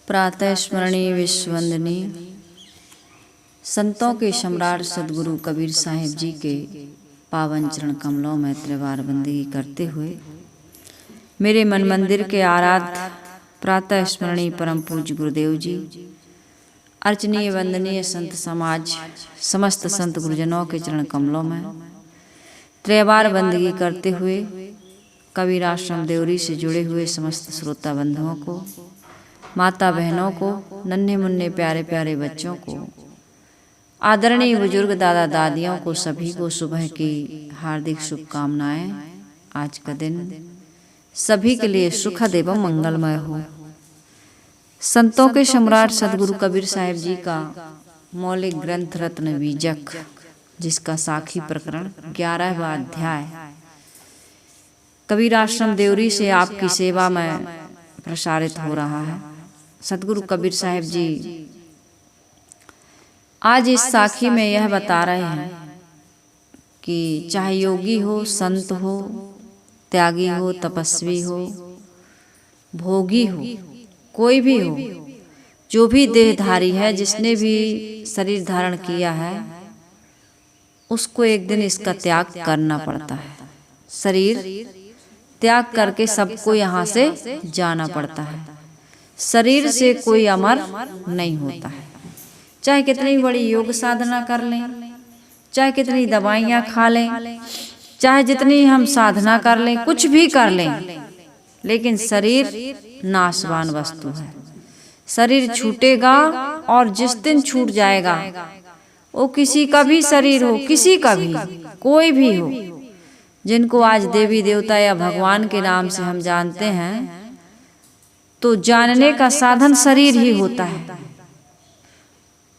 प्रातः स्मरणीय विश्ववंदनीय संतों के सम्राट सदगुरु कबीर साहिब जी के पावन चरण कमलों में त्रिवार बंदगी करते हुए मेरे मन मंदिर के आराध्य प्रातः स्मरणीय परम पूज्य गुरुदेव जी, अर्चनीय वंदनीय संत समाज, समस्त संत गुरुजनों के चरण कमलों में त्रिवार बंदगी करते हुए कबीर आश्रम देवरी से जुड़े हुए समस्त श्रोता बंधुओं को, माता बहनों को, नन्हे मुन्ने प्यारे प्यारे बच्चों को, आदरणीय बुजुर्ग दादा दादियों को, सभी को सुबह की हार्दिक शुभकामनाएं। आज का दिन सभी के लिए सुखद एवं मंगलमय हो। संतों के सम्राट सदगुरु कबीर साहिब जी का मौलिक ग्रंथ रत्न बीजक, जिसका साखी प्रकरण 11वां अध्याय कबीर आश्रम देवरी से आपकी सेवा में प्रसारित हो रहा है। सदगुरु कबीर साहिब जी आज इस साखी में यह बता रहे हैं कि चाहे योगी हो, संत हो, त्यागी हो, तपस्वी हो, भोगी हो, कोई भी हो, जो भी देहधारी है, जिसने भी शरीर धारण किया है, उसको एक दिन इसका त्याग करना पड़ता है। शरीर त्याग करके सबको यहाँ से जाना पड़ता है। शरीर से कोई अमर नहीं होता है। चाहे कितनी बड़ी योग साधना कर लें, चाहे कितनी दवाइयाँ खा लें, चाहे जितनी हम साधना कर लें, कुछ भी कर लें, लेकिन शरीर नाशवान वस्तु है। शरीर छूटेगा और जिस दिन छूट जाएगा, वो किसी का भी शरीर हो, किसी का भी, कोई भी हो, जिनको आज देवी देवता या भगवान के नाम से हम जानते हैं, तो जानने का साधन शरीर ही होता है।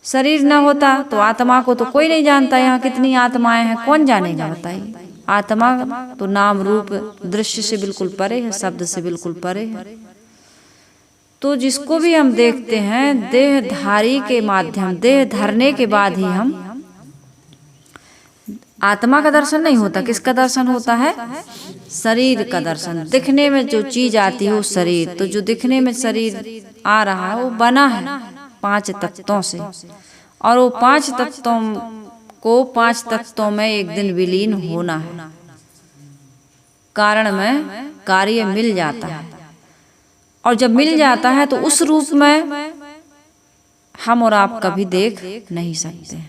शरीर न होता तो आत्मा को तो कोई नहीं जानता। यहाँ कितनी आत्माएं हैं, कौन जानेगा बताइए। आत्मा तो नाम रूप दृश्य से बिल्कुल परे है, शब्द से बिल्कुल परे है। तो जिसको भी हम देखते हैं, देहधारी के माध्यम, देह धरने के बाद ही हम, आत्मा का दर्शन नहीं होता। किसका दर्शन होता है? शरीर का दर्शन। दिखने में जो चीज आती है वो शरीर, तो जो दिखने में शरीर आ रहा है वो बना है 5 तत्वों से, और वो 5 तत्वों को 5 तत्वों में एक दिन विलीन होना है। कारण में कार्य मिल जाता है, और जब मिल जाता है तो उस रूप में हम और आप कभी देख नहीं सकते।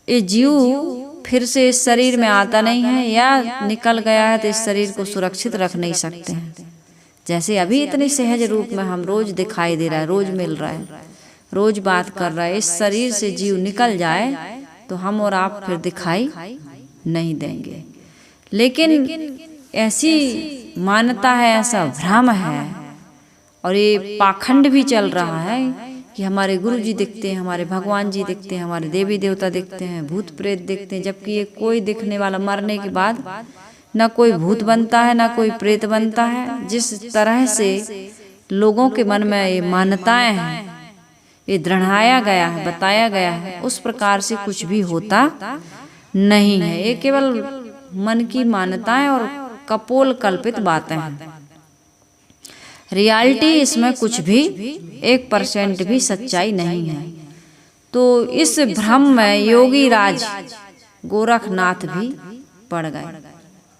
ये जीव फिर से इस शरीर में आता नहीं है, या निकल गया है तो इस शरीर को सुरक्षित रख नहीं सकते हैं। जैसे अभी इतने सहज रूप में हम रोज दिखाई दे रहा है, रोज मिल रहा है, रोज बात कर रहा है, इस शरीर से जीव निकल जाए तो हम और आप फिर दिखाई नहीं देंगे। लेकिन ऐसी मान्यता है, ऐसा भ्रम है, और ये पाखंड भी चल रहा है कि हमारे गुरु जी दिखते हैं, हमारे भगवान जी दिखते हैं, हमारे देवी देवता दिखते हैं, भूत प्रेत दिखते हैं, जबकि ये कोई दिखने वाला मरने के बाद न कोई भूत बनता है, न कोई प्रेत बनता है। जिस तरह से लोगों के मन में ये मान्यताएं हैं, ये दृढ़ाया गया है, बताया गया है, उस प्रकार से कुछ भी होता नहीं है। ये केवल मन की मान्यताएं और कपोल कल्पित बातें हैं। रियलिटी इसमें कुछ भी 1% भी सच्चाई नहीं है। तो इस भ्रम में योगी राज गोरखनाथ भी पड़ गए।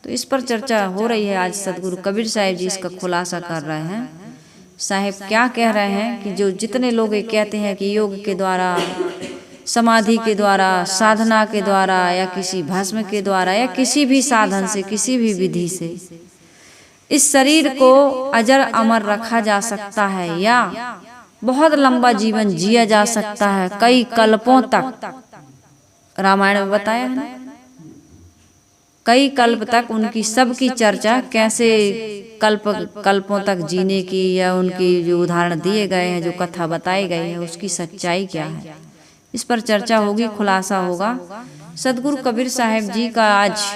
तो इस पर चर्चा हो रही है। आज सदगुरु कबीर साहिब जी इसका खुलासा कर रहे हैं। साहिब क्या कह रहे हैं कि जो जितने लोग ये कहते हैं कि योग के द्वारा, समाधि के द्वारा, साधना के द्वारा, या किसी भस्म के द्वारा, या किसी भी साधन से, किसी भी विधि से इस शरीर को अजर अमर रखा जा सकता है, या बहुत लंबा जीवन जिया जा सकता है, कई कल्पों तक। रामायण में बताया है ना, कई कल्प तक उनकी सबकी चर्चा, कैसे कल्पों तक जीने की, या उनकी जो उदाहरण दिए गए हैं, जो कथा बताई गई है, उसकी सच्चाई क्या है, इस पर चर्चा होगी, खुलासा होगा। सदगुरु कबीर साहिब जी का आज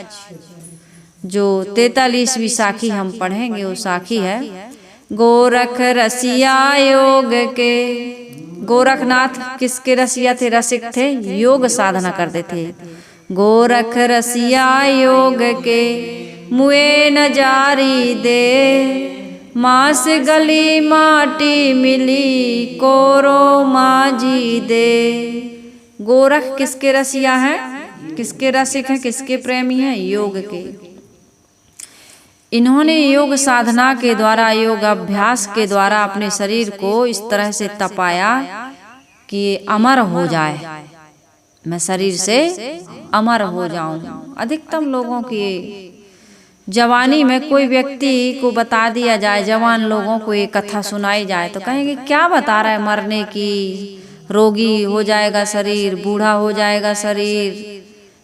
जो 43वीं साखी हम पढ़ेंगे, वो साखी है गोरख रसिया योग के। गोरखनाथ किसके रसिया थे? रसिक थे, योग साधना करते थे। गोरख रसिया योग के, मुए न जारी दे, मांस गली माटी मिली कोरो माजी दे। गोरख किसके रसिया हैं, किसके रसिक हैं, किसके प्रेमी हैं? योग के। इन्होंने योग साधना के द्वारा, योग अभ्यास के द्वारा अपने शरीर को इस तरह से तपाया कि अमर हो जाए, मैं शरीर से अमर हो जाऊं। अधिकतम लोगों की जवानी में कोई व्यक्ति को बता दिया जाए, जवान लोगों को एक कथा सुनाई जाए तो कहेंगे क्या बता रहा है मरने की, रोगी हो जाएगा शरीर, बूढ़ा हो जाएगा शरीर,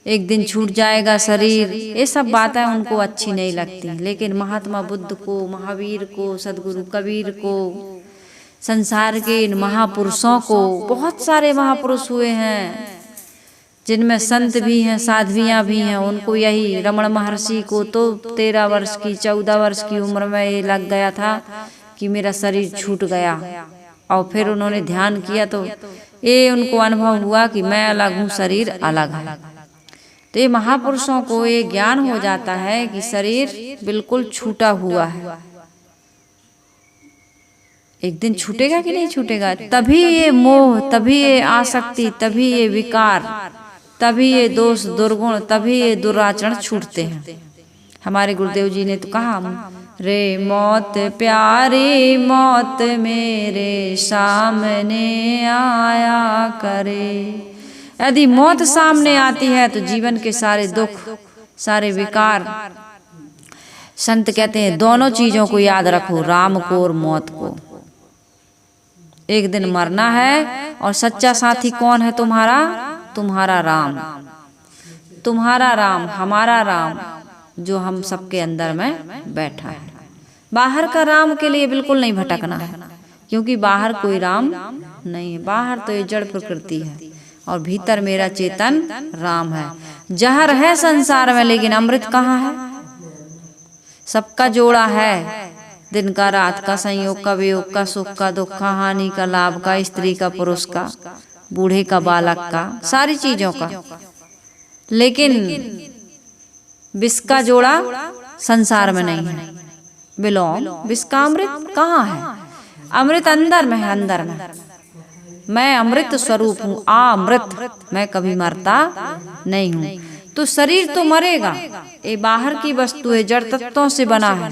एक दिन छूट जाएगा शरीर। ये सब बातें उनको अच्छी नहीं लगती। लेकिन महात्मा बुद्ध को, महावीर को, सदगुरु कबीर को, संसार के इन महापुरुषों को, बहुत सारे महापुरुष हुए हैं जिनमें संत भी हैं, साध्वियाँ भी हैं, उनको यही, रमण महर्षि को तो 13 वर्ष की 14 वर्ष की उम्र में ये लग गया था कि मेरा शरीर छूट गया। और फिर उन्होंने ध्यान किया तो ये उनको अनुभव हुआ कि मैं अलग हूँ, शरीर अलग है। तो ये महापुरुषों को ये ज्ञान हो जाता है कि शरीर बिल्कुल छूटा हुआ है, एक दिन छूटेगा कि नहीं छूटेगा। तभी ये मोह, तभी ये आसक्ति, तभी ये विकार, तभी ये दोष दुर्गुण, तभी ये दुराचरण छूटते हैं। हमारे गुरुदेव जी ने तो कहा, रे मौत प्यारी मौत मेरे सामने आया करे। यदि मौत सामने आती है तो जीवन के सारे दुख, सारे विकार, संत कहते हैं दोनों चीजों को याद रखो, राम को और मौत को। एक दिन मरना है और सच्चा साथी कौन है तुम्हारा? तुम्हारा राम, तुम्हारा राम, हमारा राम, जो हम सबके अंदर में बैठा है। बाहर का राम के लिए बिल्कुल नहीं भटकना है, क्योंकि बाहर कोई राम नहीं है। बाहर तो ये जड़ प्रकृति है और भीतर मेरा चेतन राम है। जहर है संसार में, लेकिन अमृत कहाँ है? सबका जोड़ा है, दिन का रात का, संयोग का वियोग का, सुख का दुख का, हानि का लाभ का, स्त्री का पुरुष का, बूढ़े का बालक का, सारी चीजों का। लेकिन विष का जोड़ा संसार में नहीं है। बिलोंग, विष का अमृत कहाँ है? अमृत अंदर में है, अंदर में। मैं अमृत स्वरूप हूँ, अमृत, मैं कभी मरता नहीं हूँ। तो शरीर तो मरेगा, ये बाहर की वस्तु है, जड़ तत्वों से बना है,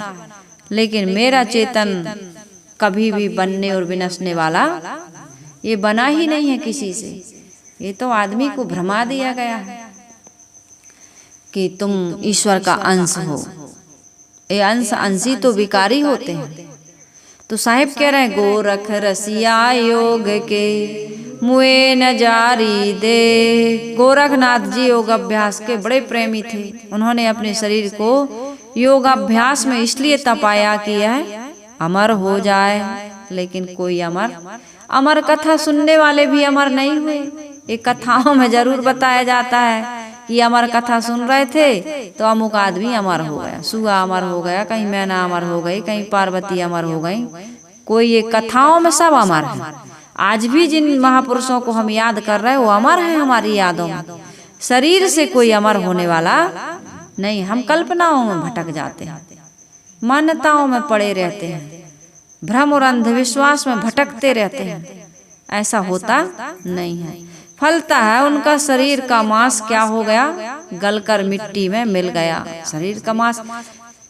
लेकिन मेरा चेतन कभी भी बनने और विनशने वाला ये बना ही नहीं है किसी से। ये तो आदमी को भ्रमा दिया गया है कि तुम ईश्वर का अंश हो। ये अंश, अंशी तो विकारी होते हैं। तो साहिब कह रहे हैं, गोरख रसिया योग के मुए न जारी दे। गोरखनाथ जी योग अभ्यास के बड़े प्रेमी थे। उन्होंने अपने शरीर को योग अभ्यास में इसलिए तपाया कि यह अमर हो जाए। लेकिन कोई अमर कथा सुनने वाले भी अमर नहीं हुए। एक कथाओं में जरूर बताया जाता है कि अमर कथा सुन रहे थे तो अमुक आदमी अमर हो गया, सुआ अमर हो गया, कहीं मैना अमर हो गई, कहीं पार्वती अमर हो गई। कोई ये कथाओं में सब अमर है। आज भी जिन महापुरुषों को हम याद कर रहे हैं वो अमर है हमारी यादों में। शरीर से कोई अमर होने वाला नहीं। हम कल्पनाओं में भटक जाते हैं, मान्यताओं में पड़े रहते हैं, भ्रम और अंधविश्वास में भटकते रहते हैं। ऐसा होता नहीं है। फलता है उनका शरीर का मांस क्या हो गया? गलकर मिट्टी में मिल गया। शरीर का मांस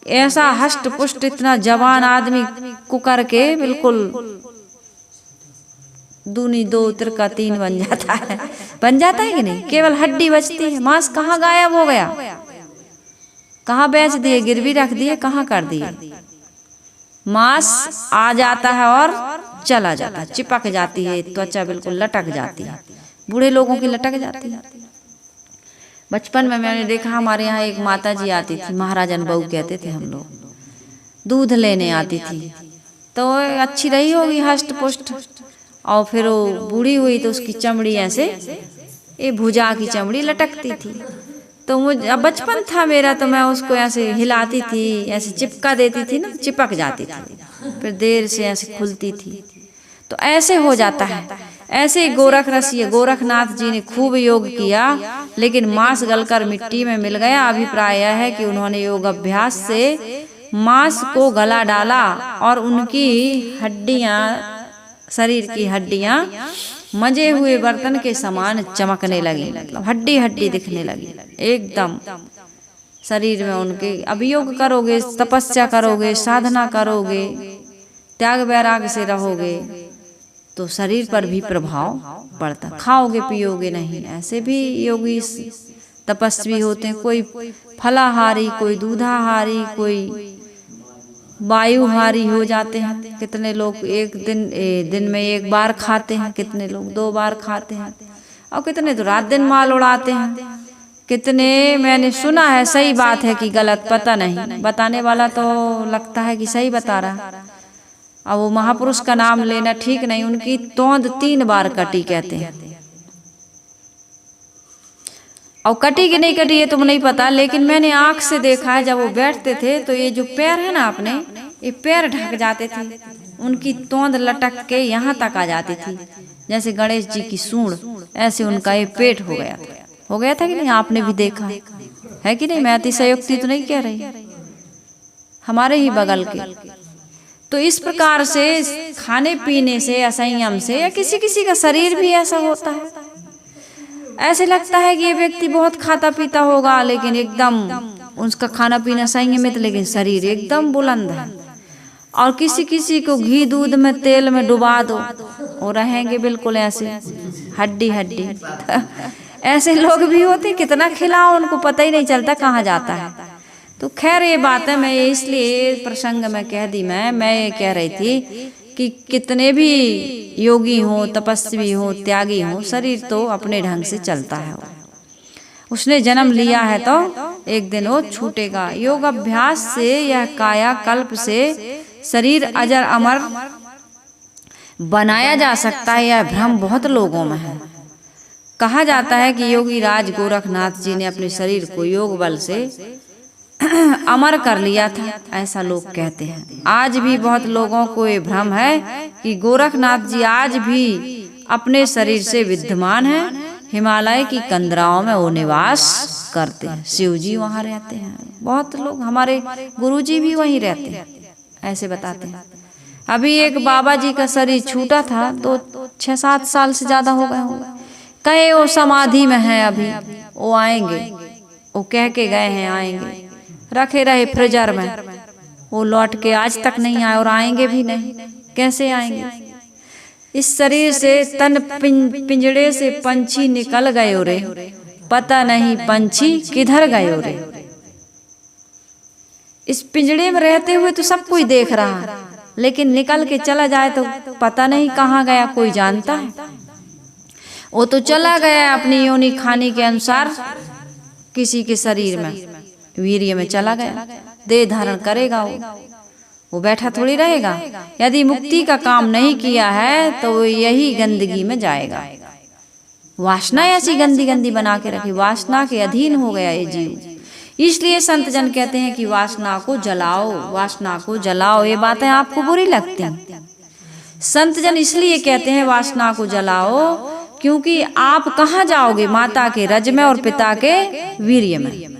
ऐसा हष्ट पुष्ट, इतना जवान आदमी कुकर के बिल्कुल दूनी दो तिरका तीन बन जाता है। बन जाता है कि नहीं? केवल हड्डी बचती है, मांस कहाँ गायब हो गया? कहाँ बेच दिए, गिरवी रख दिए, कहाँ कर दिए? मांस आ जाता है और चला जाता है, चिपक जाती है, त्वचा बिल्कुल लटक जाती है। बूढ़े लोगों की लटक जाती है। बचपन में मैंने देखा, हमारे यहाँ एक माता जी आती थी, महाराजन बहू कहते थे हम लोग, दूध लेने आती थी। तो अच्छी रही होगी, हष्ट पुष्ट, और फिर वो बूढ़ी हुई तो उसकी चमड़ी ऐसे, ये भुजा की चमड़ी लटकती थी। तो मुझे बचपन था मेरा, तो मैं उसको ऐसे हिलाती थी, ऐसे चिपका देती थी ना, चिपक जाती थी, फिर देर से ऐसे खुलती थी। तो ऐसे हो जाता है। ऐसे गोरख रसिए गोरखनाथ जी ने खूब योग किया, लेकिन मांस गलकर मिट्टी में मिल गया। अभिप्राय यह है कि उन्होंने योग अभ्यास से मांस को गला डाला और उनकी हड्डियां, शरीर की हड्डियां मजे हुए बर्तन के समान चमकने लगी, मतलब हड्डी हड्डी दिखने लगी एकदम शरीर में उनके। अब योग करोगे, तपस्या करोगे, साधना करोगे, त्याग वैराग से रहोगे तो शरीर पर भी प्रभाव पड़ता। खाओगे पियोगे नहीं, ऐसे भी योगी तपस्वी होते हैं। कोई फलाहारी, कोई दूधाहारी, कोई वायुहारी हो जाते हैं। कितने लोग एक दिन में एक बार खाते हैं, कितने लोग 2 बार खाते हैं, और कितने तो रात दिन माल उड़ाते हैं। कितने मैंने सुना है, सही बात है कि गलत पता नहीं, बताने वाला तो लगता है कि सही बता रहा। अब वो महापुरुष का नाम लेना ठीक नहीं। उनकी तोंद 3 बार कटी कहते हैं, और कटी कि नहीं कटी ये तो नहीं पता, लेकिन मैंने आंख से देखा है। जब वो बैठते थे तो ये जो पैर है ना अपने, ये पैर ढक जाते थे, उनकी तोंद लटक के यहाँ तक आ जाती थी, जैसे गणेश जी की सूंड, ऐसे उनका ये पेट हो गया था कि नहीं? आपने भी देखा है कि नहीं? मैं अतिशयोक्ति तो नहीं कह रही, हमारे ही बगल के। तो इस प्रकार से खाने पीने से, असंयम से, या किसी किसी का शरीर भी ऐसा होता है, ऐसे लगता है कि ये व्यक्ति बहुत खाता पीता होगा, लेकिन एकदम उसका खाना पीना संयमित, लेकिन शरीर एकदम बुलंद है। और किसी किसी को घी दूध में तेल में डुबा दो, वो रहेंगे बिल्कुल ऐसे हड्डी हड्डी। ऐसे लोग भी होते, कितना खिलाओ उनको पता ही नहीं चलता कहाँ जाता है। तो खैर ये बात है, मैं इसलिए प्रसंग में कह दी। मैं ये कह रही थी कि कितने भी योगी हो, तपस्वी हो, त्यागी हो, शरीर तो अपने ढंग से चलता है। उसने जन्म लिया है तो एक दिन वो छूटेगा। योग अभ्यास से यह काया कल्प से शरीर अजर अमर बनाया जा सकता है, यह भ्रम बहुत लोगों में है। कहा जाता है कि योगी राज गोरखनाथ जी ने अपने शरीर को योग बल से अमर कर लिया था, ऐसा लोग कहते हैं। आज भी बहुत लोगों को ये भ्रम है कि गोरखनाथ जी आज भी अपने शरीर से विद्यमान हैं। हिमालय की कंदराओं में वो निवास करते हैं, शिव जी वहाँ रहते हैं। बहुत लोग, हमारे गुरुजी भी वहीं रहते हैं, ऐसे बताते हैं। अभी एक बाबा जी का शरीर छूटा था, तो 6-7 साल से ज्यादा हो गए होंगे। कहे वो समाधि में है, अभी वो आएंगे, वो कह के गए हैं आएंगे, रखे रहे फ्रीजर में, वो लौट के आज तक नहीं आए, और आएंगे भी नहीं। कैसे आएंगे? इस शरीर से तन पिंजड़े से पंछी निकल गए रे, पता नहीं पंछी किधर गए रे। इस पिंजड़े में रहते हुए तो सब कोई देख रहा, लेकिन निकल के चला जाए तो पता नहीं कहाँ गया, कोई जानता है? वो तो चला गया अपनी योनि खाने के अनुसार, किसी के शरीर में वीर्य में चला गया, देह धारण करेगा। वो बैठा थोड़ी रहेगा। यदि मुक्ति का काम नहीं किया है तो वो यही गंदगी में जाएगा। वासना ऐसी गंदी गंदी बना के रखी, वासना के अधीन हो गया ये जीव। इसलिए संत जन कहते हैं कि वासना को जलाओ, वासना को जलाओ। ये बातें आपको बुरी लगती हैं। संत जन इसलिए कहते हैं वासना को जलाओ, क्योंकि आप कहाँ जाओगे? माता के रज में और पिता के वीर्य में,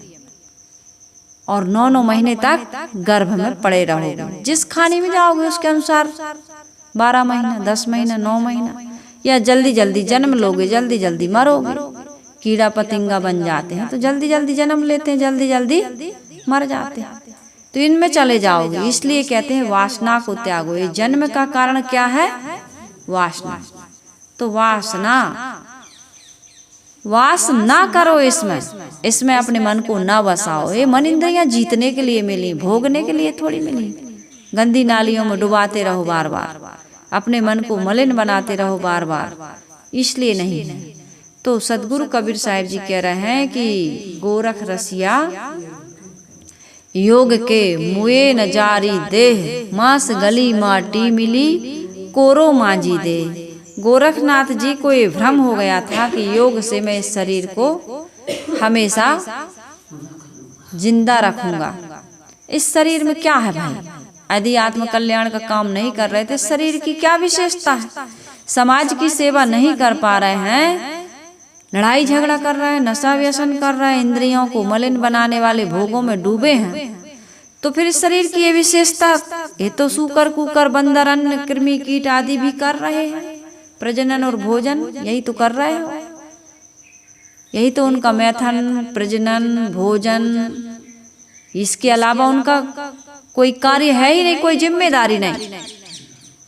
और 9-9 महीने तक गर्भ में पड़े रहोगे। जिस खाने में जाओगे उसके अनुसार 12 महीना, 10 महीना, 9 महीना, या जल्दी जल्दी जन्म लोगे, जल्दी जल्दी मरोगे। कीड़ा पतिंगा बन जाते हैं तो जल्दी जल्दी जन्म लेते हैं, जल्दी जल्दी मर जाते हैं। तो इनमें चले जाओगे। इसलिए कहते हैं वासना को त्यागो। ये जन्म का कारण क्या है? वासना। तो वास ना करो इसमें अपने मन को ना बसाओ। ये मन इंद्रियां जीतने के लिए मिली, भोगने के लिए थोड़ी मिली। गंदी नालियों में डुबाते रहो बार बार, अपने मन को मलिन बनाते रहो बार बार, इसलिए नहीं है। तो सदगुरु कबीर साहिब जी कह रहे हैं कि गोरख रसिया योग के मुए न जारी देह, मांस गली माटी मिली कोरो मांजी दे। गोरखनाथ जी को ये भ्रम हो गया था कि योग से मैं इस शरीर को हमेशा जिंदा रखूंगा। इस शरीर में क्या है भाई? यदि आत्म कल्याण का काम नहीं कर रहे थे, शरीर की क्या विशेषता है? समाज की सेवा नहीं कर पा रहे हैं, लड़ाई झगड़ा कर रहे हैं, नशा व्यसन कर रहे हैं, इंद्रियों को मलिन बनाने वाले भोगों में डूबे हैं, तो फिर इस शरीर की ये विशेषता, ये तो सूकर कुकर बंदर अन्न कृमि कीट आदि भी कर रहे हैं, प्रजनन और भोजन यही तो कर रहे हो, यही तो उनका मैथन प्रजनन भोजन, इसके अलावा उनका कोई कार्य है ही नहीं, कोई जिम्मेदारी नहीं।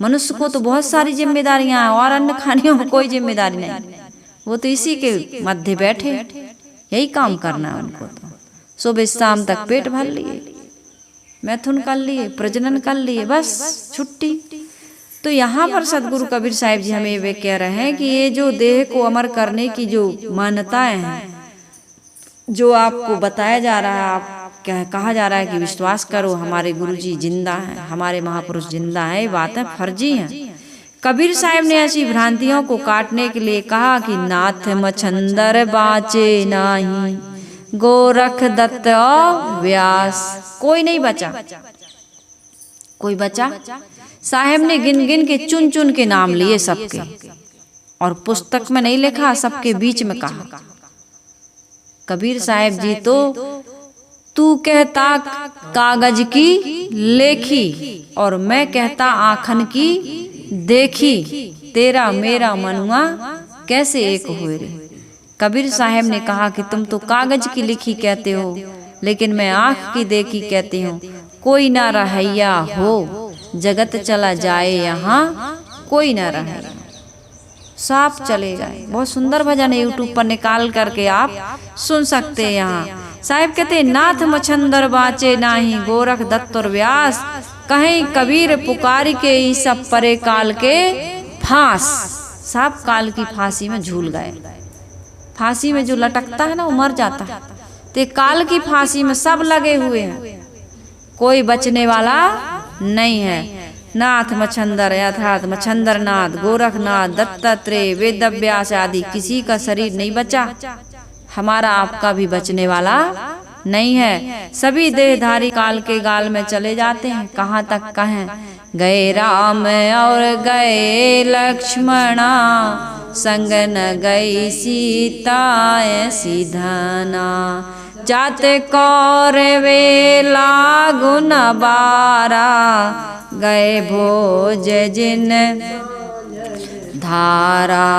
मनुष्य को तो बहुत सारी जिम्मेदारियां हैं और अन्य खानियों में कोई जिम्मेदारी नहीं, वो तो इसी के मध्य बैठे, यही काम करना है उनको। तो सुबह शाम तक पेट भर लिए, मैथुन कर लिए, प्रजनन कर लिए, बस छुट्टी। तो यहाँ पर सदगुरु कबीर साहिब जी हमें वे कह रहे हैं कि ये जो देह को अमर करने की जो मान्यताएं हैं, जो आपको बताया जा रहा है, आप कहा जा रहा है कि विश्वास करो हमारे गुरुजी जिंदा हैं, हमारे महापुरुष जिंदा हैं, ये बातें फर्जी हैं। कबीर साहिब ने ऐसी भ्रांतियों को काटने के लिए कहा कि नाथ मछंदर बाचे नाही, गोरख दत्त और व्यास, कोई नहीं बचा, कोई बचा। साहेब ने गिन गिन के चुन चुन के नाम लिए सबके, और पुस्तक में नहीं लिखा, सबके बीच में कहा। कबीर साहिब जी तो तू कहता कागज की लेखी और मैं कहता आखन की देखी, तेरा मेरा मनुआ कैसे एक हुए रे। कबीर साहब ने कहा कि तुम तो कागज की लिखी कहते हो, लेकिन मैं आँख की देखी कहती हूँ। कोई ना रहैया हो, जगत चला जाए यहाँ कोई ना रहे, साफ चले जाए। बहुत सुंदर भजन है, यूट्यूब पर निकाल करके आप सुन सकते हैं। यहाँ साहिब कहते हैं नाथ मछंदर बाचे नाही, गोरख दत्त और व्यास, कहीं कबीर पुकार के ई सब परे काल के फांस। सब काल की फांसी में झूल गए। फांसी में जो लटकता है ना वो मर जाता है, तो काल की फांसी में सब लगे हुए हैं, कोई बचने वाला नहीं है। नाथ मछंदर अर्थात मछंदर नाथ, गोरखनाथ, दत्तात्रेय, वेदव्यास आदि किसी का शरीर नहीं बचा, हमारा आपका भी बचने वाला नहीं है। सभी देहधारी काल के गाल में चले जाते हैं। कहाँ तक कहें, गए राम और गए लक्ष्मणा, संग न गई सीता ऐसी धना, जाते कौरवे लागु न बारा, गए भोज जिन धारा,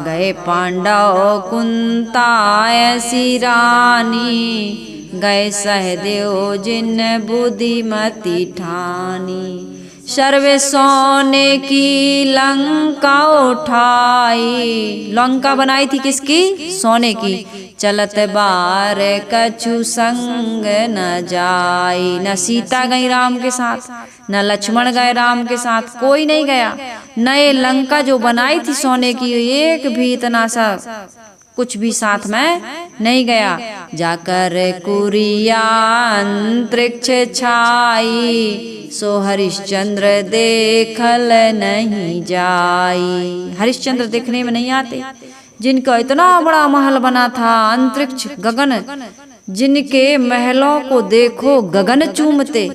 गए पांडव कुंता ऐसी रानी, गए सहदेव जिन बुद्धिमती ठानी, सर्वे सोने की लंका उठाई। लंका बनाई थी किसकी? सोने की। चलत बार कछु संग न जाई, न सीता गई राम के साथ, न लक्ष्मण गए राम के साथ, कोई नहीं गया। नए लंका जो बनाई थी सोने की, एक भी इतना सा कुछ भी साथ में नहीं गया। जाकर कुरिया अंतरिक्ष छाई, सो हरिश्चंद्र देखल नहीं जाई। हरिश्चंद्र देखने में नहीं आते, जिनका इतना बड़ा महल बना था, अंतरिक्ष गगन, जिनके महलों को देखो गगन चूमते,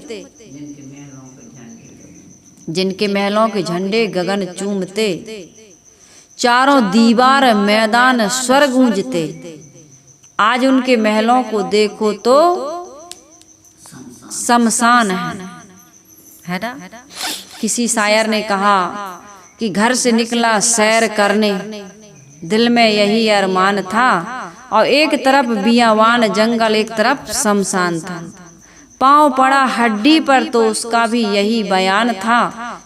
जिनके महलों के झंडे गगन चूमते, चारों दीवार मैदान स्वर गूंजते, आज उनके महलों को देखो तो शमशान है ना। किसी शायर ने कहा कि घर से निकला सैर करने, दिल में यही अरमान था, और एक तरफ बियावान जंगल, एक तरफ शमशान था। पाँव पड़ा हड्डी पर तो उसका भी यही बयान था,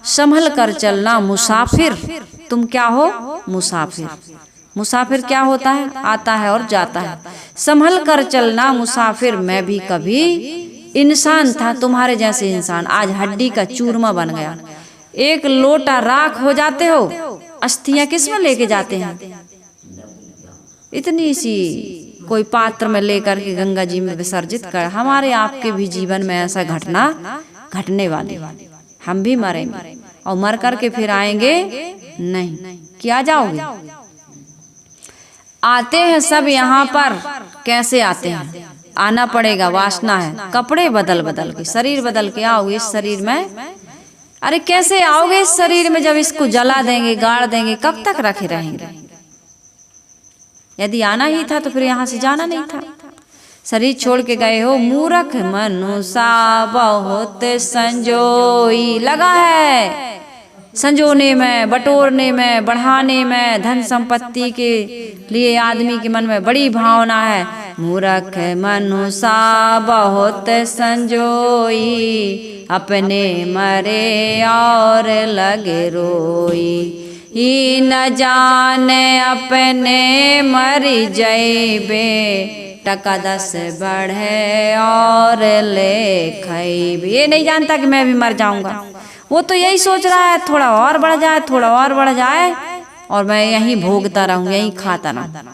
संभल कर चलना मुसाफिर, तुम क्या हो? मुसाफिर। मुसाफिर क्या होता है? आता है और जाता है। संभल कर चलना मुसाफिर, मैं भी कभी इंसान था, तुम्हारे जैसे इंसान, आज हड्डी का चूरमा बन गया। एक लोटा राख हो जाते हो, अस्थियां किस में लेके जाते हैं? इतनी सी कोई पात्र में लेकर के गंगा जी में विसर्जित कर। हमारे आपके भी जीवन में ऐसा घटना घटने वाली, हम भी मरेंगे और मर करके फिर आएंगे नहीं। क्या जाओगे? आते हैं सब यहाँ पर, कैसे आते हैं? आना पड़ेगा, वासना है। कपड़े बदल बदल के, शरीर बदल के आओगे इस शरीर में। अरे कैसे आओगे इस शरीर में जब इसको जला देंगे, गाड़ देंगे, कब तक रखे रहेंगे? यदि आना ही था तो फिर यहाँ से जाना नहीं था। शरीर छोड़ के गए हो। मूर्ख मनुष्य बहुत संजोई, लगा है संजोने में, बटोरने में, बढ़ाने में। धन संपत्ति के लिए आदमी के मन में बड़ी भावना है। मूर्ख मनुष्य बहुत संजोई, अपने मरे और लगे रोई। ही न जाने अपने मरी जैबे, टका 10 बढ़े और ले खैबे। ये नहीं जानता कि मैं भी मर जाऊंगा, वो तो यही सोच रहा है थोड़ा और बढ़ जाए, थोड़ा और बढ़ जाए और मैं यहीं भोगता रहूं, यहीं खाता रहूं।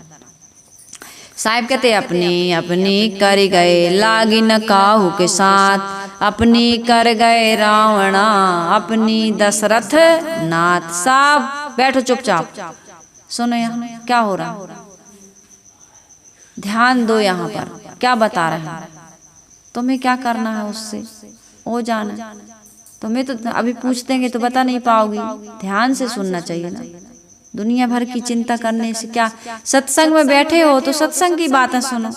साहिब कहते अपनी अपनी कर गए लागी न काहू के साथ, अपनी कर गए रावणा अपनी दशरथ नाथ। साहब बैठो चुपचाप, सुनो यहाँ क्या हो रहा, ध्यान दो यहाँ पर क्या बता रहे हैं। तुम्हें क्या करना है उससे, वो जाना। तुम्हें तो अभी पूछ देंगे तो बता नहीं पाओगी, ध्यान से सुनना चाहिए ना। दुनिया भर की चिंता करने से क्या, सत्संग में बैठे हो तो सत्संग की बातें सुनो।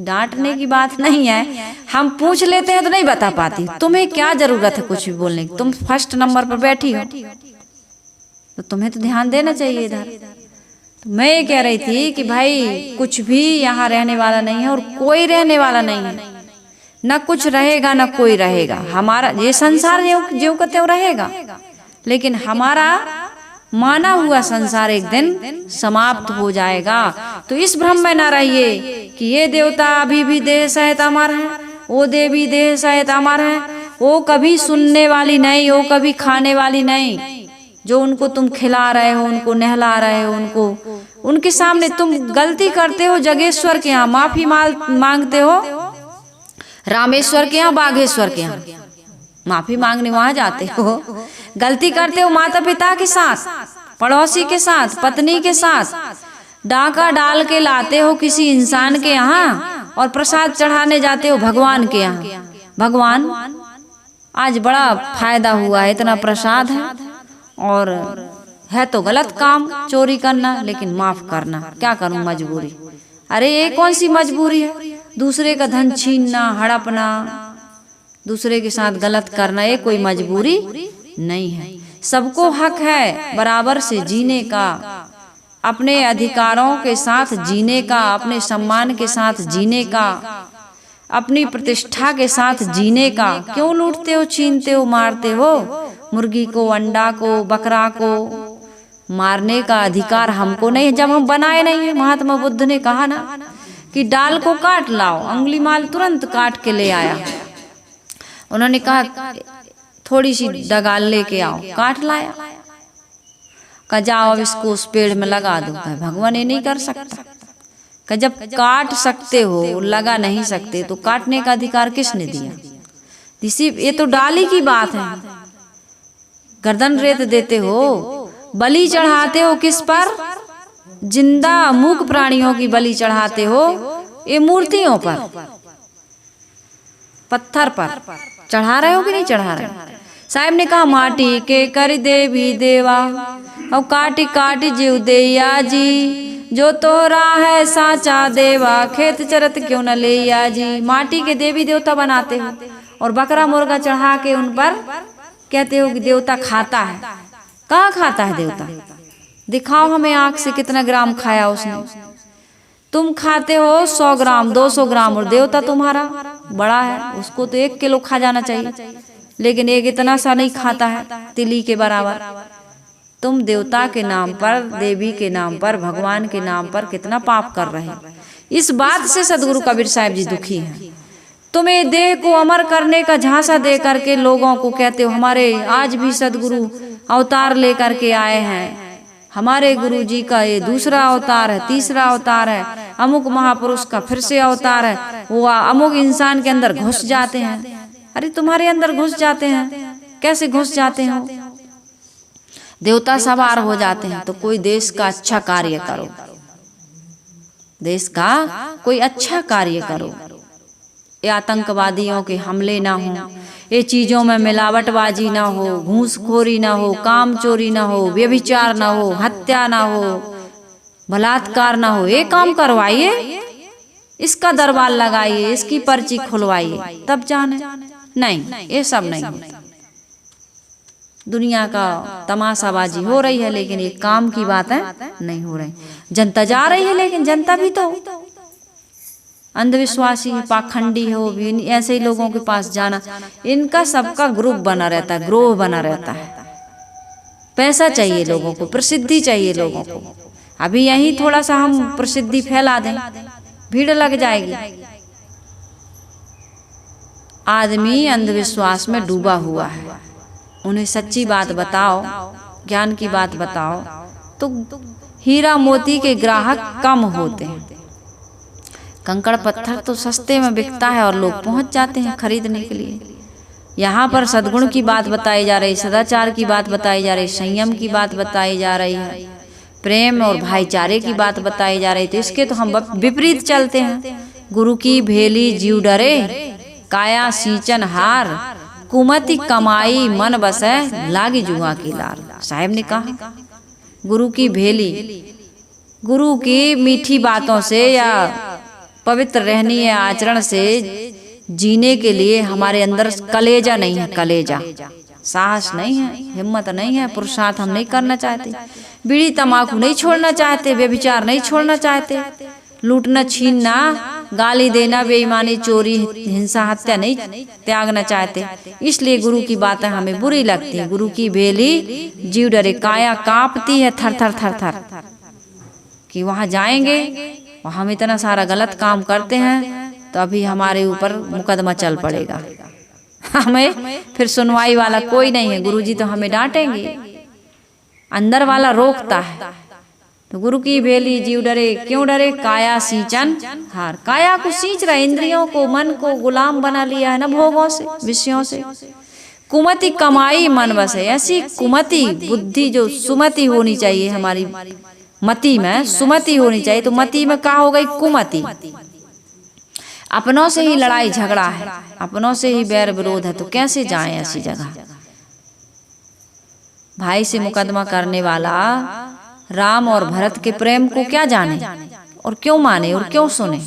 डांटने की बात नहीं है, हम पूछ लेते हैं तो नहीं बता पाती। तुम्हें क्या जरूरत है कुछ भी बोलने की, तुम फर्स्ट नंबर पर बैठी हो तो तुम्हें तो ध्यान देना चाहिए इधर। तो मैं ये कह रही थी कि भाई कुछ भी यहाँ रहने वाला नहीं है और कोई रहने वाला नहीं है, न कुछ रहेगा न कोई रहेगा। हमारा ये संसार ज्यों का त्यों रहेगा, लेकिन हमारा माना हुआ संसार एक दिन समाप्त हो जाएगा। तो इस भ्रम में न रहिए कि ये देवता अभी भी देह सहित अमर है, वो देवी देह सहित अमर है, वो कभी सुनने वाली नहीं, वो कभी खाने वाली नहीं। जो उनको तुम खिला रहे हो, उनको नहला रहे हो, उनके सामने तुम गलती करते हो, जगेश्वर के यहाँ माफी मांगते हो, रामेश्वर के यहाँ, बाघेश्वर के यहाँ माफी मांगने वहां जाते हो। गलती करते हो माता पिता के साथ, पड़ोसी के साथ, पत्नी के साथ, डाका डाल के लाते हो किसी इंसान के यहाँ और प्रसाद चढ़ाने जाते हो भगवान के यहाँ। भगवान आज बड़ा फायदा हुआ है, इतना प्रसाद है और है तो गलत काम चोरी करना, लेकिन माफ करना क्या करूं, मजबूरी। अरे ये कौन सी मजबूरी है, दूसरे का धन छीनना, हड़पना, दूसरे के साथ गलत करना, ये कोई मजबूरी नहीं है। सबको हक है बराबर से जीने का, अपने अधिकारों के साथ जीने का, अपने सम्मान के साथ जीने का, अपनी प्रतिष्ठा के साथ जीने का। क्यों लूटते हो, छीनते हो, मारते हो? मुर्गी को, अंडा को, बकरा को मारने का अधिकार हमको नहीं, जब हम बनाए नहीं है। महात्मा बुद्ध ने कहा ना कि डाल को काट लाओ, अंगुली माल तुरंत काट के ले आया। उन्होंने कहा थोड़ी सी डगाल लेके आओ, काट लाया। कहा जाओ अब इसको उस पेड़ में लगा दो। कहा भगवान ये नहीं कर सकता। कहा जब काट सकते हो, लगा नहीं सकते, तो काटने का अधिकार किसने दिया? ये तो डाली की बात है। गर्दन रेत देते हो, बलि चढ़ाते हो किस पर? जिंदा मूक प्राणियों की बलि चढ़ाते हो, ये मूर्तियों पर, पत्थर पर चढ़ा रहे हो कि नहीं चढ़ा रहे हो? साहब ने कहा माटी के कर देवी देवा, और काटी काटी जीव देया जी, जो तोरा है साचा देवा, खेत चरत क्यों न लेया जी। माटी के देवी देवता बनाते हो और बकरा मुर्गा चढ़ा के उन पर कहते हो कि देवता खाता है। कहाँ खाता है देवता? दिखाओ हमें आंख से कितना ग्राम खाया उसने। तुम खाते हो 100 ग्राम 200 ग्राम और देवता तुम्हारा बड़ा है, उसको तो 1 किलो खा जाना चाहिए, लेकिन एक इतना सा नहीं खाता है, तिली के बराबर। तुम देवता के नाम पर, देवी के नाम पर, भगवान के नाम पर कितना पाप कर रहे हैं। इस बात से सदगुरु कबीर साहब जी दुखी हैं। तुम्हें देह को अमर करने का झांसा दे करके लोगों को कहते हो हमारे आज भी सदगुरु अवतार लेकर के आए हैं, हमारे गुरु जी का ये दूसरा अवतार है, तीसरा अवतार है, अमुक महापुरुष का फिर से अवतार है, वो अमुक इंसान के अंदर घुस जाते हैं। अरे तुम्हारे अंदर घुस जाते हैं, कैसे घुस जाते हो? देवता सवार हो जाते हैं। तो कोई देश का अच्छा कार्य करो, देश का कोई अच्छा कार्य करो। ये आतंकवादियों के हमले ना हो, ये चीजों में मिलावटबाजी ना हो, घूसखोरी ना हो, काम चोरी ना हो, व्यभिचार ना हो, हत्या ना हो, बलात्कार ना हो, ये काम करवाइए। इसका दरबार लगाइए, इसकी पर्ची खुलवाइए तब जाने। नहीं, ये सब नहीं होता। दुनिया का तमाशाबाजी हो रही है, लेकिन ये काम की बातें नहीं हो रही। जनता जा रही है, लेकिन जनता भी तो अंधविश्वासी है, पाखंडी हो, ऐसे ही लोगों के पास जाना। इनका सबका ग्रुप बना रहता है, ग्रोह बना रहता है। पैसा चाहिए लोगों को, प्रसिद्धि चाहिए लोगों को। अभी यही थोड़ा सा हम प्रसिद्धि फैला दें, भीड़ लग जाएगी। आदमी अंधविश्वास में डूबा हुआ है। उन्हें सच्ची बात बताओ, ज्ञान की बात बताओ, तो हीरा मोती के ग्राहक कम होते हैं। कंकड़ पत्थर तो सस्ते में बिकता है और लोग पहुंच जाते हैं खरीदने के लिए। यहाँ पर सद्गुण की बात बताई जा रही, सदाचार की बात बताई जा रही, संयम की बात बताई जा रही है, प्रेम और भाईचारे की बात बताई जा रही। तो इसके तो हम विपरीत चलते हैं। गुरु की भेली जीव डरे, काया सींचन हार, कुमति कमाई मन बसे, लागी जुआ की लार। साहब ने कहा गुरु की भेली, गुरु की मीठी बातों से या पवित्र रहनी है आचरण से जीने के लिए हमारे अंदर कलेजा नहीं है, कलेजा, साहस नहीं है, हिम्मत नहीं है, पुरुषार्थ हम नहीं करना चाहते, बीड़ी तंबाकू नहीं छोड़ना चाहते, व्यभिचार नहीं छोड़ना चाहते, लूटना छीनना, गाली देना, बेईमानी, चोरी, हिंसा, हत्या नहीं त्यागना चाहते। इसलिए गुरु की बातें हमें बुरी लगती है। गुरु की भेली जीव डरे, काया कांपती है थर थर थर थर कि वहां जाएंगे और हम इतना सारा गलत काम करते हैं तो अभी हमारे ऊपर मुकदमा चल पड़ेगा। हमें फिर सुनवाई वाला कोई नहीं है। गुरुजी तो हमें डांटेंगे, अंदर वाला रोकता है। तो गुरु की भेली जीव डरे, क्यों डरे? काया सींचन हार, काया को सींच रहा, इंद्रियों को, मन को गुलाम बना लिया है ना, भोगों से, विषयों से। कुमति कमाई मन बसे, ऐसी कुमति बुद्धि जो सुमति होनी चाहिए हमारी मति में, सुमति होनी चाहिए। तो मति में क्या हो गई? कुमति। अपनों से ही लड़ाई झगड़ा है, अपनों से ही बैर विरोध है, तो कैसे जाएं ऐसी जगह? भाई से मुकदमा करने वाला राम और भरत के प्रेम को क्या जाने और क्यों माने और क्यों सुने?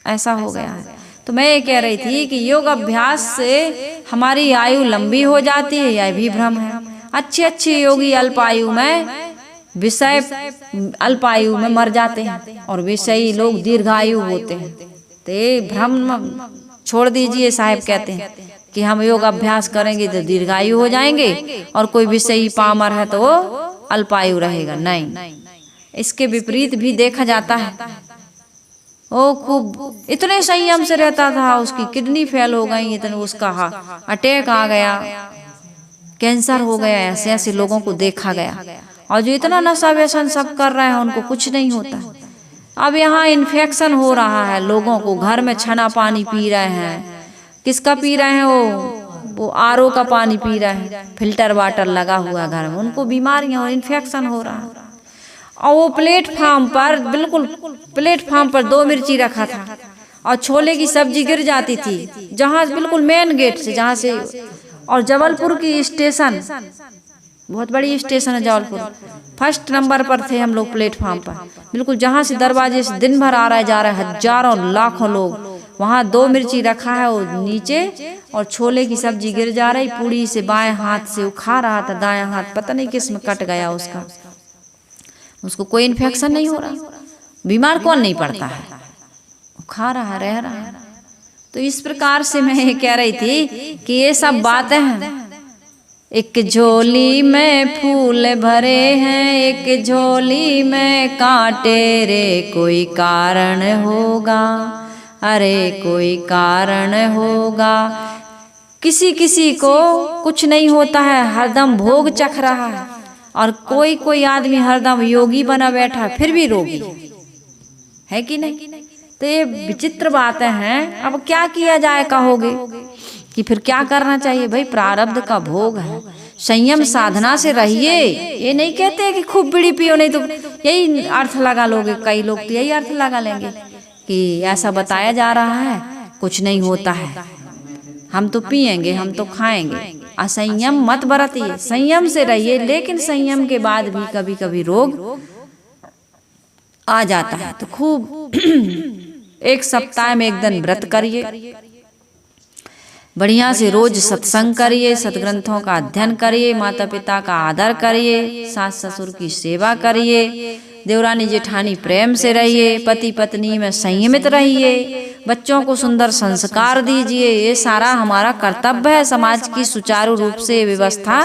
ऐसा हो गया है। तो मैं ये कह रही थी कि योग अभ्यास से हमारी आयु लंबी हो जाती है, यह भी भ्रम है। अच्छे अच्छे योगी अल्पायु में, विषय अल्पायु में मर जाते हैं और विषयी लोग दीर्घायु होते हैं। तो ये भ्रम छोड़ दीजिए। साहब कहते हैं कि हम योग अभ्यास करेंगे तो दीर्घायु हो जाएंगे और कोई विषयी पामर है तो वो अल्पायु रहेगा। नहीं, इसके विपरीत भी देखा जाता है। वो खूब इतने संयम से रहता था, उसकी किडनी फेल हो गई, इतने उसका अटैक आ गया, कैंसर हो गया, ऐसे ऐसे लोगों को देखा गया। और जो इतना नशा व्यसन सब कर रहे हैं उनको कुछ नहीं होता। अब यहाँ इन्फेक्शन हो रहा है लोगों को, घर में छना पानी पी रहे हैं। किसका पी रहे हैं? वो आरओ का पानी पी रहे हैं, फिल्टर वाटर लगा हुआ घर में, उनको बीमारियां और इन्फेक्शन हो रहा है। और वो प्लेटफार्म पर, बिल्कुल प्लेटफार्म पर 2 मिर्ची रखा था और छोले की सब्जी गिर जाती थी, जहाँ बिल्कुल मेन गेट से, जहाँ से। और जबलपुर की स्टेशन, बहुत बड़ी स्टेशन है जबलपुर, फर्स्ट नंबर पर थे हम लोग प्लेटफार्म पर, बिल्कुल जहाँ से दरवाजे से दिन भर आ रहा है जा रहा है, हजारों लाखों लोग। वहाँ 2 मिर्ची रखा है वो नीचे, और छोले की सब्जी गिर जा रही, पूड़ी से बाएं हाथ से वो खा रहा था, दाएं हाथ पता नहीं किस में कट गया उसका। उसको कोई इन्फेक्शन नहीं हो रहा, बीमार कौन नहीं पड़ता है, खा रहा है, रह रहा है। तो इस प्रकार से मैं ये कह रही थी कि ये सब बातें हैं। एक झोली में फूल भरे हैं, एक झोली में कांटे रे, कोई कारण होगा, अरे कोई कारण होगा। किसी किसी को कुछ नहीं होता है, हरदम भोग चख रहा है, और कोई कोई आदमी हरदम योगी बना बैठा फिर भी रोगी है कि नहीं? तो ये विचित्र बातें हैं। अब क्या किया जाए कहोगे कि फिर क्या करना चाहिए? भाई प्रारब्ध का भोग है, संयम साधना से रहिए। ये नहीं कहते कि खूब बीड़ी पियो, नहीं तो यही अर्थ लगा लोगे। कई लोग तो यही अर्थ लगा लेंगे कि ऐसा बताया जा रहा है, कुछ नहीं होता है, हम तो पिएंगे, हम तो खाएंगे। असंयम मत बरतिए, संयम से रहिए। लेकिन संयम के बाद भी कभी कभी रोग आ जाता है तो खूब एक सप्ताह में एक दिन व्रत करिए, बढ़िया से रोज सत्संग करिए, सदग्रंथों का अध्ययन करिए, माता पिता का आदर करिए, सास ससुर की सेवा करिए, देवरानी जेठानी प्रेम से रहिए, पति पत्नी में संयमित रहिए, बच्चों को सुंदर संस्कार दीजिए। ये सारा हमारा कर्तव्य है। समाज की सुचारू रूप से व्यवस्था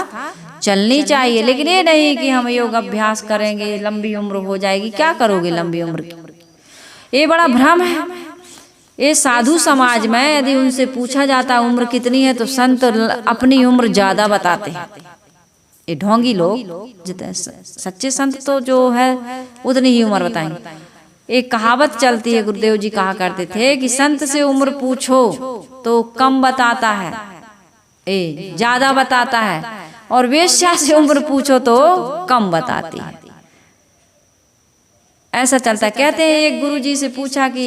चलनी चाहिए, लेकिन ये नहीं कि हम योग अभ्यास करेंगे लंबी उम्र हो जाएगी। क्या करोगे लंबी उम्र की? ये बड़ा भ्रम है। ये साधु समाज में यदि उनसे पूछा जाता उम्र कितनी है तो संत अपनी उम्र ज्यादा बताते हैं। ये ढोंगी लोग जितने सच्चे संत तो जो है उतनी ही उम्र बताएंगे। एक कहावत चलती है, गुरुदेव जी कहा करते थे कि संत से उम्र पूछो तो कम बताता है, ज्यादा बताता है, और वेश्या से उम्र पूछो तो कम बताती है। ऐसा चलता। कहते हैं एक गुरुजी से पूछा कि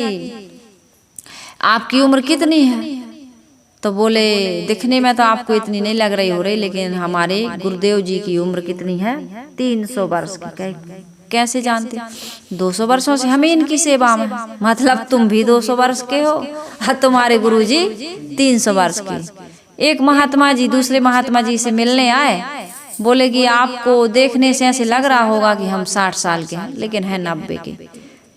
आपकी उम्र कितनी है, तो बोले दिखने में तो आपको इतनी नहीं लग रही हो रही, लेकिन हमारे गुरुदेव जी की उम्र कितनी है? 300 वर्ष की। कैसे जानते? 200 वर्षों से हम इनकी सेवा में। मतलब तुम भी 200 वर्ष के हो और तुम्हारे गुरुजी 300 वर्ष के। एक महात्मा जी दूसरे महात्मा जी से मिलने आए, बोले कि आपको देखने से ऐसे लग रहा होगा कि हम 60 साल के हैं, लेकिन है 90 के।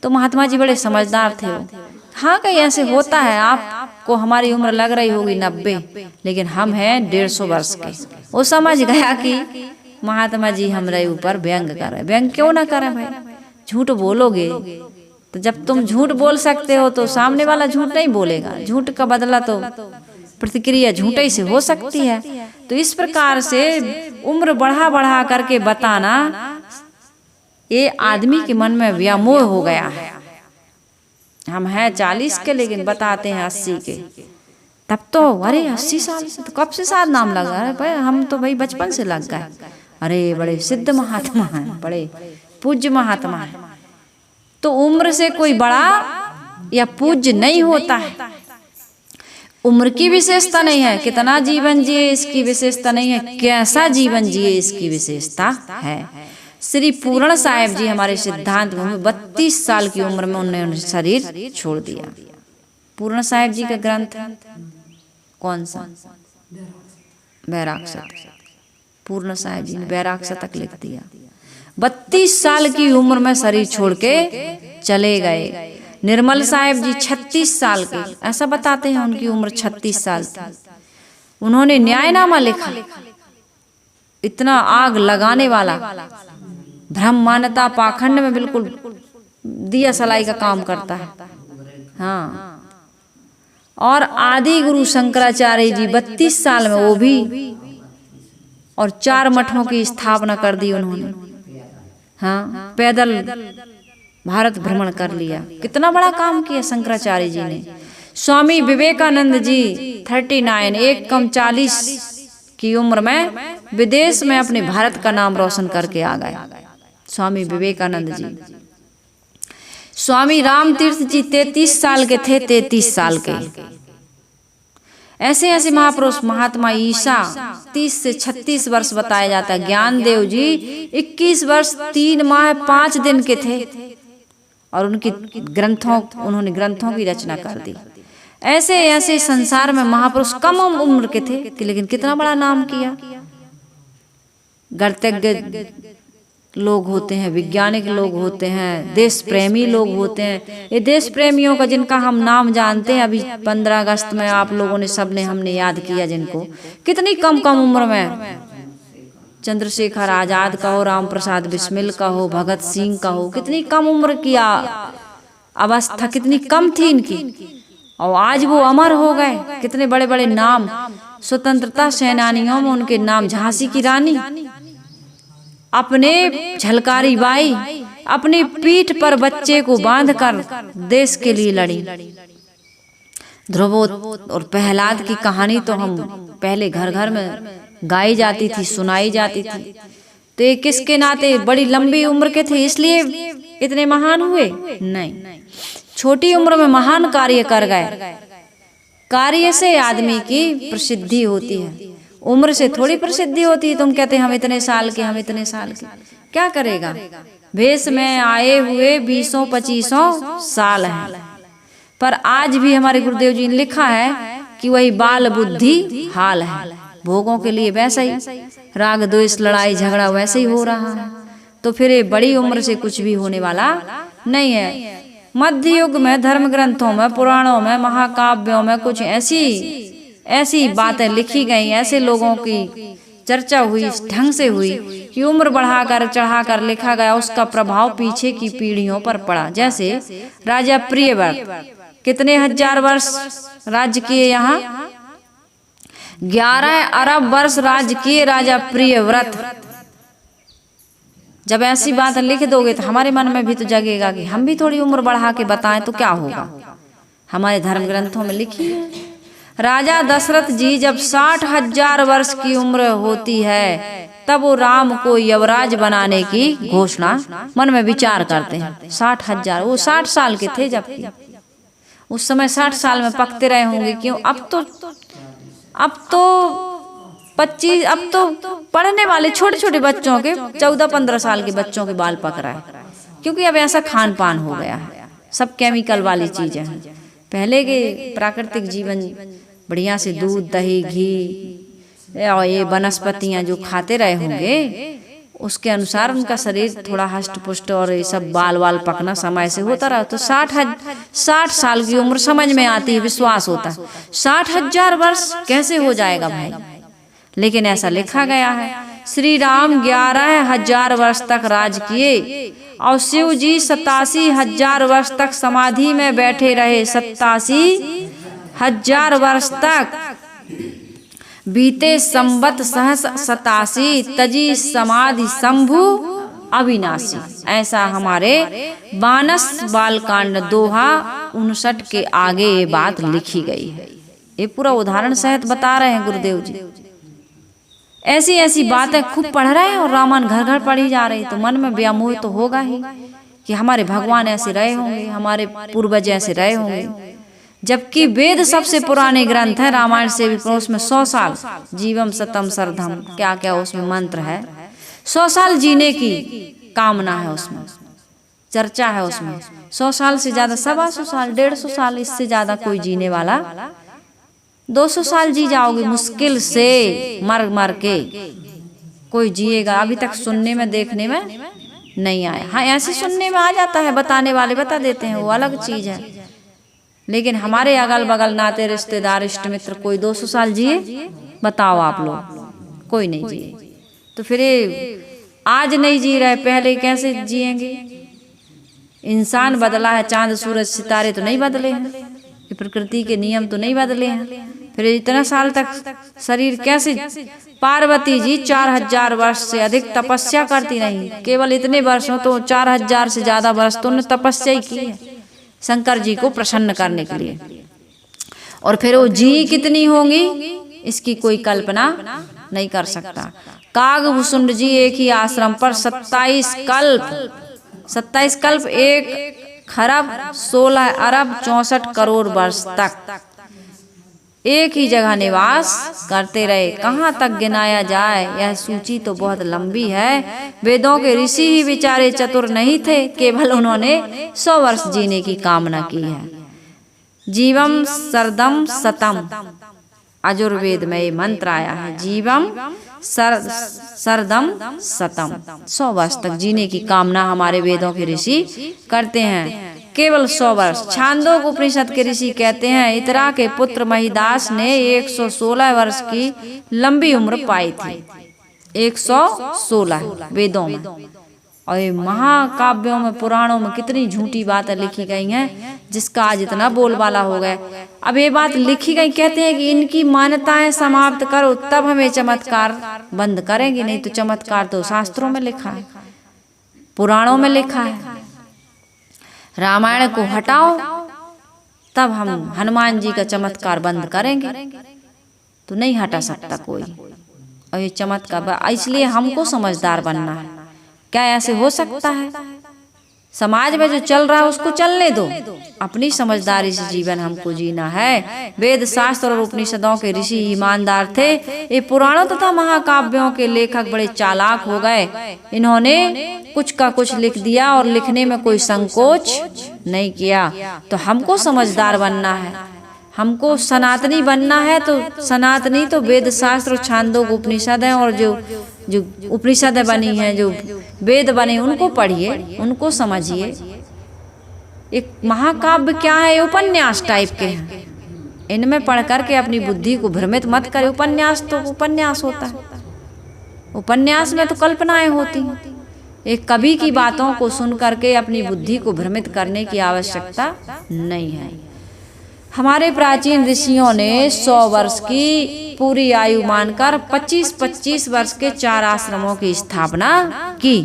तो महात्मा जी बड़े समझदार थे वो। हाँ कहीं ऐसे होता है, आपको हमारी उम्र लग रही होगी 90, लेकिन हम हैं 150 वर्ष के। वो समझ गया कि महात्मा जी हमारे ऊपर व्यंग कर रहे। व्यंग क्यों ना करें भाई, झूठ बोलोगे तो जब तुम झूठ बोल सकते हो तो सामने वाला झूठ नहीं बोलेगा। झूठ का बदला तो प्रतिक्रिया झूठे से हो सकती है। तो इस प्रकार से उम्र बढ़ा बढ़ा करके बताना, ये आदमी के मन में व्यामोह हो गया है। हम हैं 40 के लेकिन बताते हैं 80 के। तब तो अरे 80 साल से तो कब से साथ नाम लगा है भाई, हम तो भाई बचपन से लग गए। अरे बड़े सिद्ध महात्मा हैं, बड़े पूज्य महात्मा हैं। तो उम्र से कोई बड़ा या पूज्य नहीं होता है। उम्र की विशेषता नहीं है, कितना जीवन जिए इसकी विशेषता नहीं है, कैसा जीवन जिए इसकी विशेषता है। श्री पूर्ण साहेब जी हमारे सिद्धांत में 32 साल की उम्र में उन्होंने शरीर छोड़ दिया। पूर्ण साहेब जी का ग्रंथ कौन सा? बैराग शतक। पूर्ण साहेब जी ने बैराग शतक लिख दिया। 32 साल की उम्र में शरीर छोड़ के चले गए। निर्मल साहेब जी 36 साल के, ऐसा बताते हैं उनकी उम्र 36 साल थी। उन्होंने न्यायनामा लिखा, इतना आग लगाने वाला, भ्रम मान्यता पाखंड में बिल्कुल दिया सलाई का काम करता है। हाँ, और आदि गुरु शंकराचार्य जी 32 साल में, वो भी, और 4 मठों की स्थापना कर दी उन्होंने। हाँ, पैदल भारत भ्रमण कर लिया। कितना बड़ा काम किया शंकराचार्य जी ने। स्वामी विवेकानंद जी 39, एक कम 40 की उम्र में विदेश में अपने भारत का नाम रोशन करके आ गए स्वामी विवेकानंद जी। स्वामी रामतीर्थ जी 33 साल के थे, 33 साल के। ऐसे ऐसे महापुरुष, महात्मा ईसा 30 से 36 वर्ष बताया जाता है। ज्ञानदेव जी 21 वर्ष 3 माह 5 दिन के थे, और उन्होंने ग्रंथों की रचना कर दी। ऐसे ऐसे संसार में महापुरुष कम उम्र के थे, लेकिन कितना बड़ा नाम किया। गणतज्ञ लोग होते हैं, वैज्ञानिक लोग होते हैं, देश प्रेमी लोग होते हैं। ये देश प्रेमियों का जिनका हम नाम जानते हैं, अभी 15 अगस्त में आप लोगों ने सबने हमने याद किया जिनको, कितनी कम उम्र में चंद्रशेखर आजाद का हो, राम प्रसाद बिस्मिल का हो, भगत सिंह का हो, कितनी कम उम्र की अवस्था, कितनी कम थी इनकी, और आज वो अमर हो गए। कितने बड़े बड़े नाम, स्वतंत्रता सेनानियों में उनके नाम, झांसी की रानी, अपने झलकारी बाई अपनी पीठ पर बच्चे को बांधकर देश के लिए लड़ी। ध्रुव और प्रहलाद की कहानी तो हम पहले घर घर में गाई जाती थी, सुनाई जाती थी। तो ये किसके नाते बड़ी लंबी उम्र के थे इसलिए इतने महान हुए? नहीं, छोटी उम्र में महान कार्य कर गए। कार्य से आदमी की प्रसिद्धि होती है। उम्र से थोड़ी प्रसिद्धि होती है। तुम कहते हम इतने साल के, हम इतने साल के, क्या करेगा? भेष में आए हुए 20-25 साल हैं, पर आज भी हमारे गुरुदेव जी ने लिखा है कि वही बाल बुद्धि हाल है। भोगों के लिए वैसा ही, राग द्वेष लड़ाई झगड़ा वैसे ही हो रहा है। तो फिर ये बड़ी उम्र से कुछ भी होने वाला नहीं है। मध्य युग में धर्म ग्रंथों में, पुराणों में, महाकाव्यों में कुछ ऐसी बातें लिखी गई, ऐसे लोगों की चर्चा हुई, इस ढंग से हुई कि उम्र बढ़ाकर चढ़ाकर लिखा गया, उसका प्रभाव पीछे की पीढ़ियों पर पड़ा। जैसे राजा प्रियव्रत कितने हजार वर्ष राज्य किए, यहाँ 11 अरब वर्ष राज्य किए राजा प्रियव्रत। जब ऐसी बात लिख दोगे तो हमारे मन में भी तो जगेगा कि हम भी थोड़ी उम्र बढ़ा के बताएं तो क्या होगा। हमारे धर्म ग्रंथों में लिखी है। राजा दशरथ जी जब 60,000 वर्ष की उम्र होती है तब वो राम को युवराज बनाने की घोषणा मन में विचार करते हैं। 60,000, वो 60 साल के थे, जबकि उस समय 60 साल में पकते रहे होंगे। क्यों? अब तो 25, अब तो पढ़ने वाले छोटे छोटे बच्चों के 14-15 साल के बच्चों के बाल पक रहा है, क्योंकि अब ऐसा खान पान हो गया है, सब केमिकल वाली चीजें हैं। पहले के प्राकृतिक जीवन बढ़िया से दूध दही घी और ये वनस्पतियां जो खाते रहे होंगे, उसके अनुसार उनका शरीर थोड़ा हष्ट पुष्ट और ये सब बाल वाल पकना समय से होता रहा। तो 60 साल की उम्र समझ में आती है, विश्वास होता है। 60,000 वर्ष कैसे हो जाएगा भाई? लेकिन ऐसा लिखा गया है। श्री राम 11,000 वर्ष तक राज किए और शिव जी 87,000 वर्ष तक समाधि में बैठे रहे। 87,000 वर्ष तक बीते संवत सहस 87 तजी समाधि शंभु अविनाशी। ऐसा हमारे मानस बालकांड दोहा 59 के आगे ये बात लिखी गई है। ये पूरा उदाहरण सहित बता रहे हैं गुरुदेव जी। ऐसी ऐसी बातें खूब पढ़ रहे हैं और रामायण घर घर पढ़ी जा रही, तो मन में व्यामोह तो होगा ही कि हमारे भगवान ऐसे रहे होंगे, हमारे पूर्वज ऐसे रहे होंगे। जबकि वेद सबसे पुराने ग्रंथ है, रामायण से भी उसमें 100 साल जीवम सतम सरधम क्या क्या उसमें मंत्र है। 100 साल जीने की कामना है, उसमें चर्चा है। उसमें 100 साल से ज्यादा 125 साल 150 साल, इससे ज्यादा कोई जीने वाला 200 साल जी जाओगे मुश्किल से, मर मर के कोई जिएगा। अभी तक सुनने में देखने में नहीं आया। हाँ, ऐसे सुनने में आ जाता है, बताने वाले बता देते हैं, वो अलग चीज है। लेकिन हमारे अगल बगल नाते रिश्तेदार इष्ट मित्र कोई 200 साल जिए? बताओ आप लोग, कोई नहीं जिए। तो फिर आज नहीं जी रहे, पहले कैसे जिएंगे? इंसान बदला है, चांद सूरज सितारे तो नहीं बदले हैं, प्रकृति के नियम तो नहीं बदले हैं। फिर इतना साल तक शरीर कैसे? पार्वती जी 4,000 वर्ष से अधिक तपस्या करती नहीं, केवल इतने वर्षों तो 4,000 से ज्यादा वर्ष तो उन्होंने तपस्या ही की है शंकर जी को प्रसन्न करने के लिए। और फिर वो जी कितनी होंगी इसकी कोई कल्पना नहीं कर सकता। कागभूषुंड जी एक ही आश्रम पर 27 कल्प 1 खरब 16 अरब 64 करोड़ वर्ष तक एक ही जगह निवास करते रहे। कहाँ तक गिनाया जाए, यह सूची तो बहुत लंबी है। वेदों के ऋषि ही बेचारे चतुर नहीं थे, केवल उन्होंने 100 वर्ष जीने की कामना की है। जीवम सरदम सतम, अजुर्वेद में ये मंत्र आया है, जीवम सरदम सतम। 100 वर्ष तक जीने की कामना हमारे वेदों के ऋषि करते हैं, केवल 100 वर्ष। छांदोग उपनिषद के ऋषि कहते हैं इतरा के पुत्र महिदास ने 116 वर्ष की लंबी उम्र पाई थी। 116 वेदों में। और ये महाकाव्यों में पुराणों में कितनी झूठी बातें लिखी गई हैं, जिसका आज इतना बोलबाला हो गया। अब ये बात लिखी गई, कहते हैं कि इनकी मान्यताएं समाप्त करो तब हमें चमत्कार बंद करेंगे, नहीं तो चमत्कार तो शास्त्रों में लिखा है, पुराणों में लिखा है। रामायण को हटाओ तब हम हनुमान जी का चमत्कार बंद करेंगे, तो नहीं हटा सकता कोई। और ये चमत्कार, इसलिए हमको समझदार बनना है। क्या ऐसे हो सकता है समाज में जो चल रहा है उसको चलने दो, अपनी समझदारी से जीवन हमको जीना है। वेद शास्त्र और उपनिषदों के ऋषि ईमानदार थे। ये पुराणों तथा महाकाव्यों के लेखक बड़े चालाक हो गए। इन्होंने कुछ का कुछ लिख दिया और लिखने में कोई संकोच नहीं किया। तो हमको समझदार बनना है, हमको सनातनी बनना है। तो सनातनी तो वेद शास्त्र छांदोग उपनिषद है, और जो उपनिषद बनी है, जो वेद बने, उनको पढ़िए, उनको समझिए। एक महाकाव्य क्या है? उपन्यास टाइप के हैं। इनमें पढ़ करके अपनी बुद्धि को भ्रमित मत करे। उपन्यास तो उपन्यास होता है, उपन्यास में तो कल्पनाएं होती हैं। एक कवि की बातों को सुन करके अपनी बुद्धि को भ्रमित करने की आवश्यकता नहीं है। हमारे प्राचीन ऋषियों ने 100 वर्ष की पूरी आयु मानकर 25-25 वर्ष के 4 आश्रमों की स्थापना की।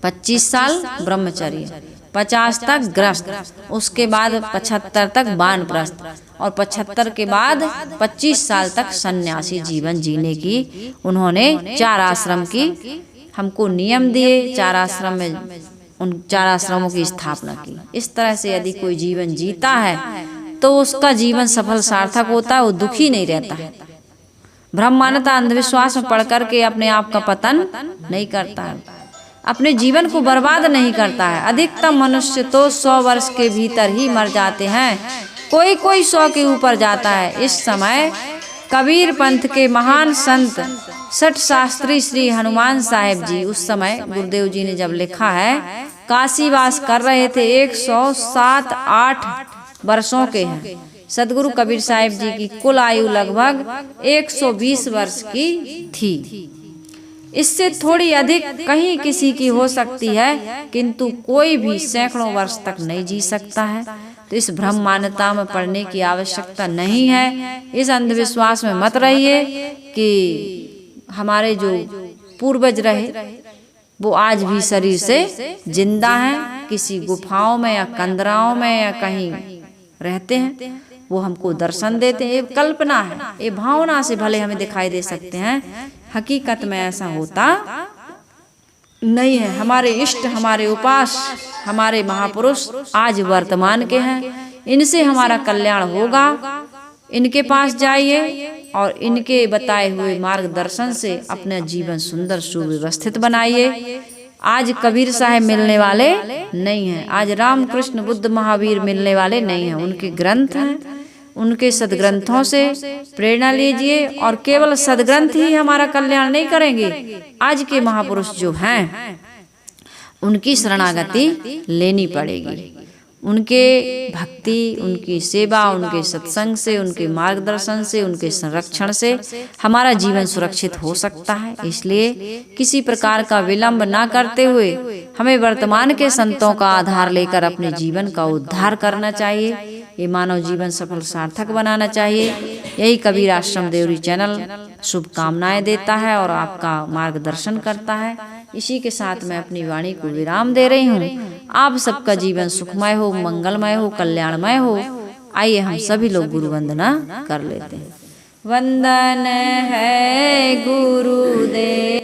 25 साल ब्रह्मचर्य, 50 तक गृहस्थ, उसके बाद 75 तक वानप्रस्थ, और 75 के बाद 25 साल तक सन्यासी जीवन जीने की उन्होंने 4 आश्रम की हमको नियम दिए। 4 आश्रम में उन 4 आश्रमों की स्थापना की। इस तरह से यदि कोई जीवन जीता है तो उसका जीवन सफल सार्थक होता है, वो दुखी नहीं रहता है। भ्रम मान्यता अंधविश्वास में पढ़ करके अपने आप का पतन नहीं करता है, अपने जीवन को बर्बाद नहीं करता है। अधिकतम मनुष्य तो 100 वर्ष के भीतर ही मर जाते हैं, कोई 100 के ऊपर जाता है। इस समय कबीर पंथ के महान संत सठ शास्त्री श्री हनुमान साहिब जी, उस समय गुरुदेव जी ने जब लिखा है, काशीवास कर रहे थे। 107-8 वर्षों के हैं। सदगुरु कबीर साहिब जी की कुल आयु लगभग 120 वर्ष की थी। इससे थोड़ी अधिक कहीं किसी की हो सकती है, किंतु कोई भी सैकड़ों वर्ष तक नहीं जी सकता है। तो इस भ्रम मान्यता में पड़ने की आवश्यकता नहीं है। इस अंधविश्वास में मत रहिए कि हमारे जो पूर्वज रहे वो आज भी शरीर से जिंदा हैं, किसी गुफाओं में या कंदराओं में या कहीं रहते हैं, वो हमको दर्शन देते हैं। ये कल्पना है, ये भावना से भले हमें दिखाई दे सकते हैं, हकीकत में ऐसा होता नहीं है। हमारे इष्ट, हमारे उपास, हमारे महापुरुष आज वर्तमान के हैं, इनसे हमारा कल्याण होगा। इनके पास जाइए और इनके बताए हुए मार्गदर्शन से अपना जीवन सुंदर सुव्यवस्थित बनाइए। आज कबीर साहब मिलने वाले नहीं हैं, आज रामकृष्ण बुद्ध महावीर मिलने वाले नहीं हैं। उनके ग्रंथ हैं, उनके सदग्रंथों से प्रेरणा लीजिए, और केवल सदग्रंथ ही हमारा कल्याण नहीं करेंगे। आज के महापुरुष जो हैं उनकी शरणागति लेनी पड़ेगी। उनके भक्ति, उनकी सेवा, उनके सत्संग से, उनके मार्गदर्शन से, उनके संरक्षण से हमारा जीवन सुरक्षित हो सकता है। इसलिए किसी प्रकार का विलंब ना करते हुए हमें वर्तमान के संतों का आधार लेकर अपने जीवन का उद्धार करना चाहिए। ये मानव जीवन सफल सार्थक बनाना चाहिए। यही कबीर आश्रम देवरी चैनल शुभकामनाएं देता है और आपका मार्गदर्शन करता है। इसी के साथ मैं अपनी वाणी को विराम दे रही हूँ। आप सबका जीवन सुखमय हो, मंगलमय हो, कल्याणमय हो। आइए हम सभी लोग गुरु वंदना कर लेते हैं। वंदन है गुरुदेव